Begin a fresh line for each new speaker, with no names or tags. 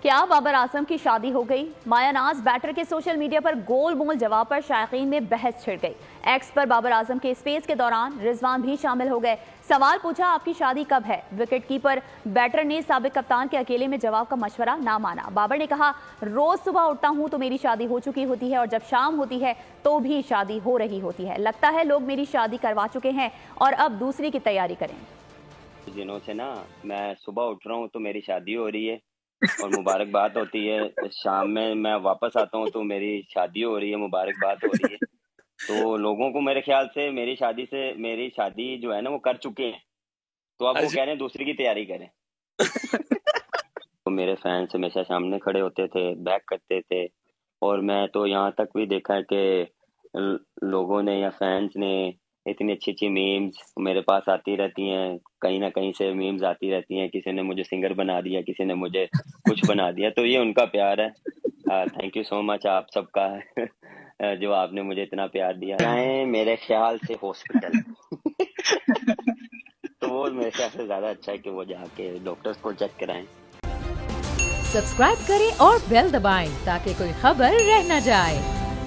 क्या बाबर आजम की शादी हो गई? माया नाज बैटर के सोशल मीडिया पर गोल मोल जवाब पर शायकीन में बहस छिड़ गई। एक्स पर बाबर आजम के स्पेस के दौरान रिजवान भी शामिल हो गए। सवाल पूछा, आपकी शादी कब है? विकेट कीपर बैटर ने साबिक कप्तान के अकेले में जवाब का मशवरा ना माना। बाबर ने कहा, रोज सुबह उठता हूं तो मेरी शादी हो चुकी होती है और जब शाम होती है तो भी शादी हो रही होती है। लगता है लोग मेरी शादी करवा चुके हैं और अब दूसरी की तैयारी करें।
दिनों से ना मैं सुबह उठ रहा हूँ तो मेरी शादी हो रही है और मुबारकबाद होती है। शाम में मैं वापस आता हूँ तो मेरी शादी हो रही है, मुबारकबाद हो रही है। तो लोगों को मेरे ख्याल से मेरी शादी जो है ना वो कर चुके हैं, तो अब वो कह रहे हैं दूसरी की तैयारी करें। तो मेरे फैंस हमेशा सामने खड़े होते थे, बैक करते थे, और मैं तो यहाँ तक भी देखा है कि लोगों ने या फैंस ने इतनी अच्छी अच्छी मीम्स मेरे पास आती रहती हैं, कहीं ना कहीं से मीम्स आती रहती हैं। किसी ने मुझे सिंगर बना दिया, किसी ने मुझे कुछ बना दिया, तो ये उनका प्यार है। थैंक यू सो मच आप सबका जो आपने मुझे इतना प्यार दिया है। मेरे ख्याल से हॉस्पिटल तो वो मेरे ख्याल से ज्यादा अच्छा है कि वो जाके डॉक्टर्स को चेक कराएं।
सब्सक्राइब करें और बेल दबाएं ताकि कोई खबर रह न जाए।